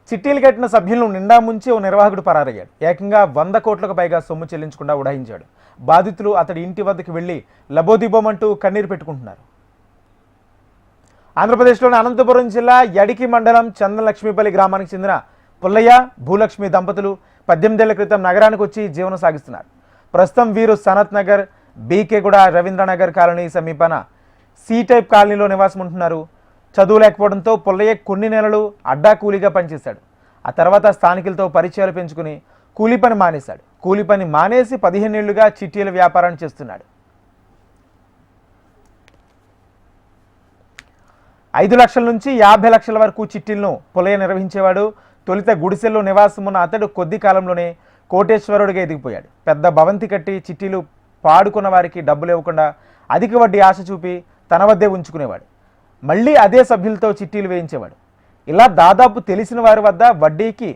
చిట్టీలు కట్టిన సభ్యులను నిండా ముంచి ఓ నిర్వాహకుడు పరారయ్యాడు. ఏకంగా 100 కోట్లకు పైగా సొమ్ము చెల్లించకుండా ఉడాయించాడు. బాధితులు అతడి ఇంటి వద్దకు వెళ్లి లబోదిబోమంటూ కన్నీరు పెట్టుకుంటున్నారు. ఆంధ్రప్రదేశ్లోని అనంతపురం జిల్లా యడికి మండలం చందనలక్ష్మీపల్లి గ్రామానికి చెందిన పుల్లయ్య, భూలక్ష్మి దంపతులు 18 ఏళ్ల క్రితం నగరానికి వచ్చి జీవనం సాగిస్తున్నారు. ప్రస్తుతం వీరు సనత్ నగర్, బీకేగూడ, రవీంద్రనగర్ కాలనీ సమీపాన సి టైప్ కాలనీలో నివాసం ఉంటున్నారు. చదువు లేకపోవడంతో పుల్లయ్య కొన్ని నెలలు అడ్డా కూలీగా పనిచేశాడు. ఆ తర్వాత స్థానికులతో పరిచయాలు పెంచుకుని కూలీ పని మానేశాడు. కూలీ పని మానేసి 15 ఏళ్లుగా చిట్టీల వ్యాపారాన్ని చేస్తున్నాడు. 5 లక్షల నుంచి 50 లక్షల వరకు చిట్టీలను పుల్లయ్య నిర్వహించేవాడు. తొలుత గుడిసెల్లో నివాసం ఉన్న అతడు కొద్ది కాలంలోనే కోటేశ్వరుడిగా ఎదిగిపోయాడు. పెద్ద భవంతి కట్టి చిట్టీలు పాడుకున్న వారికి డబ్బులు ఇవ్వకుండా అధిక వడ్డీ ఆశ చూపి తన వద్దే ఉంచుకునేవాడు. మళ్ళీ అదే సభ్యులతో చిట్టీలు వేయించేవాడు. ఇలా దాదాపు తెలిసిన వారి వద్ద వడ్డీకి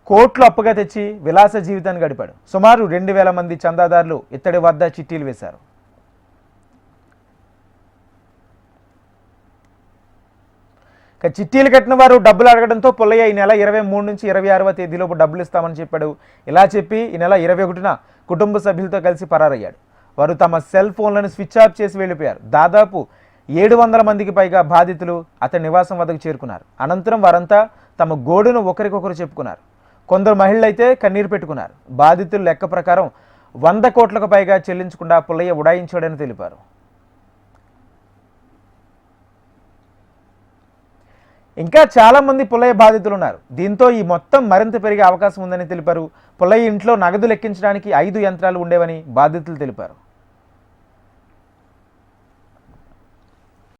కోట్లు అప్పుగా తెచ్చి విలాస జీవితాన్ని గడిపాడు. సుమారు 2000 మంది చందాదారులు ఇతడి వద్ద చిట్టీలు వేశారు. చిట్టీలు కట్టిన వారు డబ్బులు అడగడంతో పుల్లయ్య ఈ నెల 23 నుంచి 26వ తేదీలోపు డబ్బులు ఇస్తామని చెప్పాడు. ఇలా చెప్పి ఈ నెల 21న కుటుంబ సభ్యులతో కలిసి పరారయ్యాడు. వారు తమ సెల్ ఫోన్లను స్విచ్ ఆఫ్ చేసి వెళ్ళిపోయారు. దాదాపు 700 మందికి పైగా బాధితులు అతని నివాసం వద్దకు చేరుకున్నారు. అనంతరం వారంతా తమ గోడును ఒకరికొకరు చెప్పుకున్నారు. కొందరు మహిళలైతే కన్నీరు పెట్టుకున్నారు. బాధితుల లెక్క ప్రకారం 100 కోట్లకు పైగా చెల్లించకుండా పుల్లయ్య ఉడాయించాడని తెలిపారు. ఇంకా చాలా మంది పుల్లయ్య బాధితులు ఉన్నారు. దీంతో ఈ మొత్తం మరింత పెరిగే అవకాశం ఉందని తెలిపారు. పుల్లయ్య ఇంట్లో నగదు లెక్కించడానికి 5 యంత్రాలు ఉండేవని బాధితులు తెలిపారు.